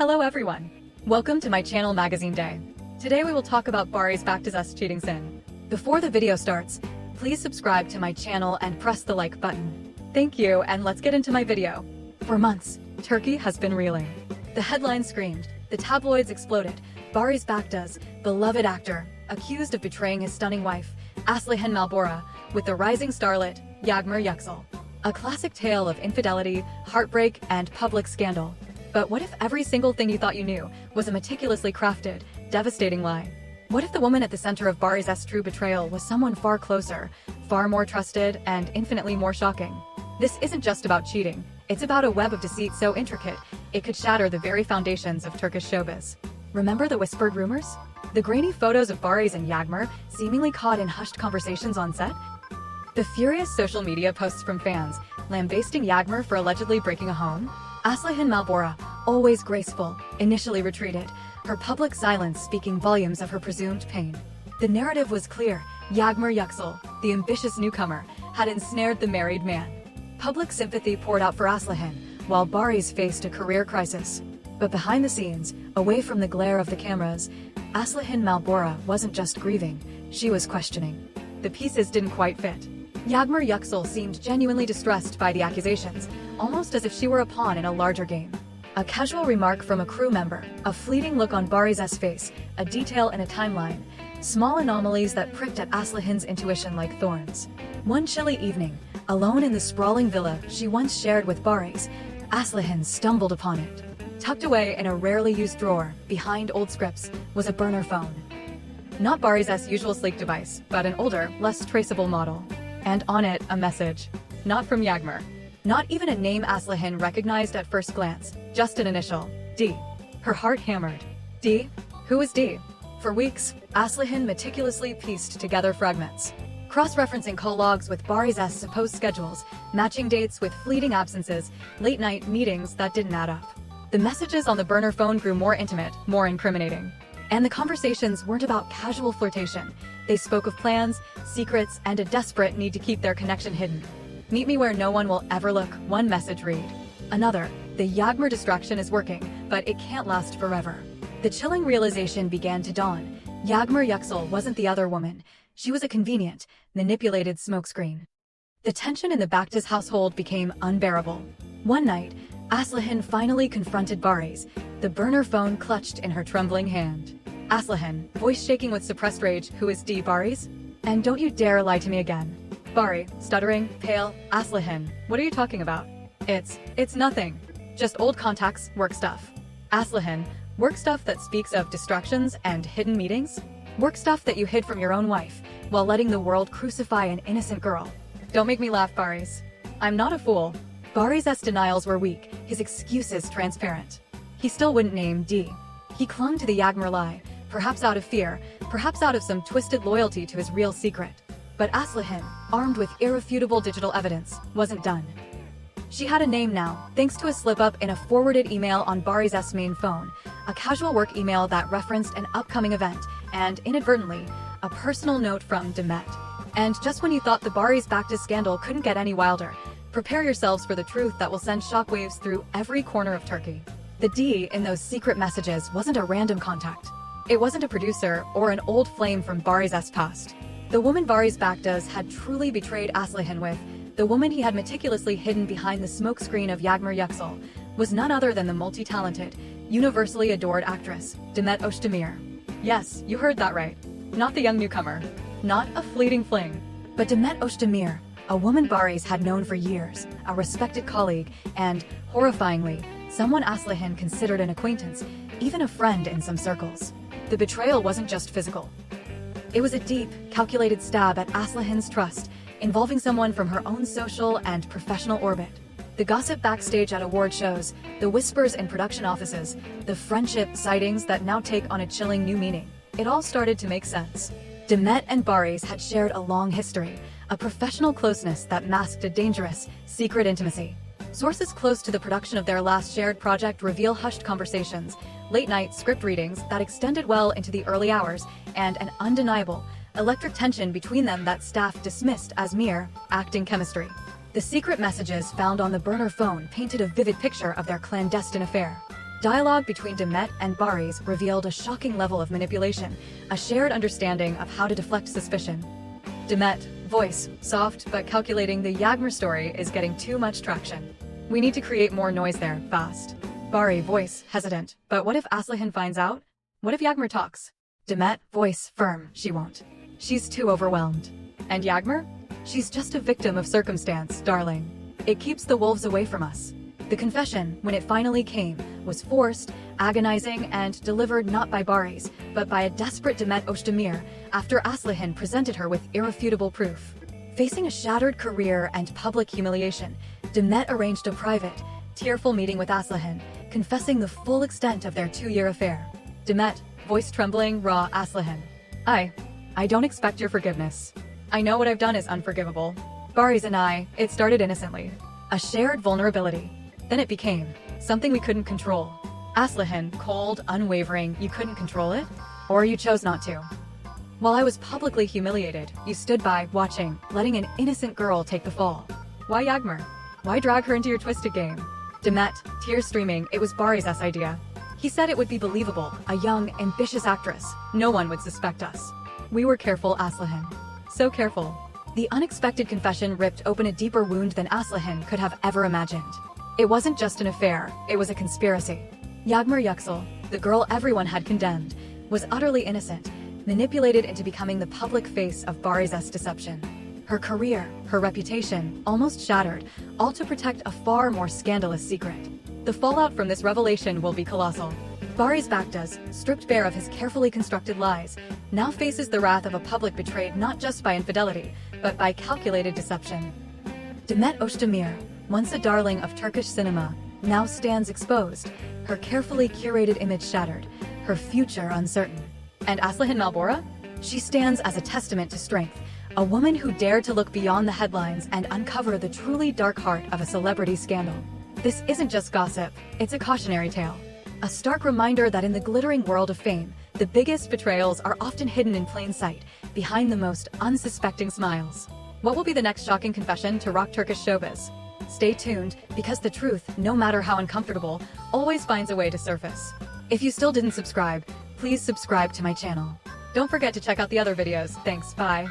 Hello everyone! Welcome to my channel Magazine Day. Today we will talk about Barış Baktaş's cheating sin. Before the video starts, please subscribe to my channel and press the like button. Thank you, and let's get into my video. For months, Turkey has been reeling. The headlines screamed, the tabloids exploded. Barış Baktaş, beloved actor, accused of betraying his stunning wife, Aslihan Malbora, with the rising starlet, Yağmur Yüksel. A classic tale of infidelity, heartbreak, and public scandal. But what if every single thing you thought you knew was a meticulously crafted, devastating lie? What if the woman at the center of Barış's true betrayal was someone far closer, far more trusted, and infinitely more shocking? This isn't just about cheating. It's about a web of deceit so intricate, it could shatter the very foundations of Turkish showbiz. Remember the whispered rumors? The grainy photos of Barış and Yağmur seemingly caught in hushed conversations on set? The furious social media posts from fans, lambasting Yağmur for allegedly breaking a home? Aslihan Malbora, always graceful, initially retreated, her public silence speaking volumes of her presumed pain. The narrative was clear. Yamur Yksel, the ambitious newcomer, had ensnared the married man. Public sympathy poured out for Aslihan, while Barış faced a career crisis. But behind the scenes, away from the glare of the cameras, Aslihan Malbora wasn't just grieving, she was questioning. The pieces didn't quite fit. Yamur Yüksel seemed genuinely distressed by the accusations, almost as if she were a pawn in a larger game. A casual remark from a crew member, a fleeting look on Barış's face, a detail in a timeline, small anomalies that pricked at Aslihan's intuition like thorns. One chilly evening, alone in the sprawling villa she once shared with Barış, Aslihan stumbled upon it. Tucked away in a rarely used drawer, behind old scripts, was a burner phone. Not Barış's usual sleek device, but an older, less traceable model. And on it, a message. Not from Yağmur. Not even a name Aslihan recognized at first glance, just an initial, D. Her heart hammered. D? Who was D? For weeks, Aslihan meticulously pieced together fragments. Cross-referencing call-logs with Barış's supposed schedules, matching dates with fleeting absences, late-night meetings that didn't add up. The messages on the burner phone grew more intimate, more incriminating. And the conversations weren't about casual flirtation. They spoke of plans, secrets, and a desperate need to keep their connection hidden. Meet me where no one will ever look, one message read. Another, the Yağmur distraction is working, but it can't last forever. The chilling realization began to dawn. Yağmur Yüksel wasn't the other woman. She was a convenient, manipulated smokescreen. The tension in the Baktaş household became unbearable. One night, Aslihan finally confronted Barış, the burner phone clutched in her trembling hand. Aslihan, voice shaking with suppressed rage, who is D. Barış? And don't you dare lie to me again. Barış, stuttering, pale, Aslihan, what are you talking about? It's nothing. Just old contacts, work stuff. Aslihan, work stuff that speaks of distractions and hidden meetings? Work stuff that you hid from your own wife, while letting the world crucify an innocent girl. Don't make me laugh, Barış. I'm not a fool. Barış's denials were weak, his excuses transparent. He still wouldn't name D. He clung to the Yağmur lie, perhaps out of fear, perhaps out of some twisted loyalty to his real secret. But Aslihan, armed with irrefutable digital evidence, wasn't done. She had a name now, thanks to a slip-up in a forwarded email on Barış's main phone, a casual work email that referenced an upcoming event, and, inadvertently, a personal note from Demet. And just when you thought the Barış Baktaş scandal couldn't get any wilder, prepare yourselves for the truth that will send shockwaves through every corner of Turkey. The D in those secret messages wasn't a random contact. It wasn't a producer or an old flame from Barış's past. The woman Barış Baktaş had truly betrayed Aslihan with, the woman he had meticulously hidden behind the smokescreen of Yağmur Yüksel, was none other than the multi-talented, universally adored actress, Demet Özdemir. Yes, you heard that right. Not the young newcomer. Not a fleeting fling. But Demet Özdemir, a woman Barış had known for years, a respected colleague, and, horrifyingly, someone Aslihan considered an acquaintance, even a friend in some circles. The betrayal wasn't just physical. It was a deep, calculated stab at Aslihan's trust, involving someone from her own social and professional orbit. The gossip backstage at award shows, the whispers in production offices, the friendship sightings that now take on a chilling new meaning. It all started to make sense. Demet and Barış had shared a long history, a professional closeness that masked a dangerous, secret intimacy. Sources close to the production of their last shared project reveal hushed conversations, late-night script readings that extended well into the early hours, and an undeniable, electric tension between them that staff dismissed as mere acting chemistry. The secret messages found on the burner phone painted a vivid picture of their clandestine affair. Dialogue between Demet and Barış revealed a shocking level of manipulation, a shared understanding of how to deflect suspicion. Demet, voice, soft but calculating. The Yağmur story is getting too much traction. We need to create more noise there, fast. Barış, voice, hesitant. But what if Aslıhan finds out? What if Yağmur talks? Demet, voice, firm, she won't. She's too overwhelmed. And Yağmur? She's just a victim of circumstance, darling. It keeps the wolves away from us. The confession, when it finally came, was forced, agonizing, and delivered not by Barış, but by a desperate Demet Özdemir after Aslıhan presented her with irrefutable proof. Facing a shattered career and public humiliation, Demet arranged a private, tearful meeting with Aslıhan, confessing the full extent of their 2-year affair. Demet, voice trembling, raw. Aslıhan, I don't expect your forgiveness. I know what I've done is unforgivable. Barış and it started innocently. A shared vulnerability. Then it became something we couldn't control. Aslıhan, cold, unwavering. You couldn't control it? Or you chose not to? While I was publicly humiliated, you stood by, watching, letting an innocent girl take the fall. Why Yağmur? Why drag her into your twisted game? Demet, tears streaming. It was Barış's idea. He said it would be believable, a young, ambitious actress. No one would suspect us. We were careful, Aslıhan. So careful. The unexpected confession ripped open a deeper wound than Aslıhan could have ever imagined. It wasn't just an affair, it was a conspiracy. Yamur Yksel, the girl everyone had condemned, was utterly innocent, manipulated into becoming the public face of Barış's deception. Her career, her reputation, almost shattered, all to protect a far more scandalous secret. The fallout from this revelation will be colossal. Barış Baktaş, stripped bare of his carefully constructed lies, now faces the wrath of a public betrayed not just by infidelity, but by calculated deception. Demet Özdemir, once a darling of Turkish cinema, now stands exposed, her carefully curated image shattered, her future uncertain. And Aslıhan Malbora? She stands as a testament to strength, a woman who dared to look beyond the headlines and uncover the truly dark heart of a celebrity scandal. This isn't just gossip, it's a cautionary tale. A stark reminder that in the glittering world of fame, the biggest betrayals are often hidden in plain sight, behind the most unsuspecting smiles. What will be the next shocking confession to rock Turkish showbiz? Stay tuned, because the truth, no matter how uncomfortable, always finds a way to surface. If you still didn't subscribe, please subscribe to my channel. Don't forget to check out the other videos. Thanks, bye.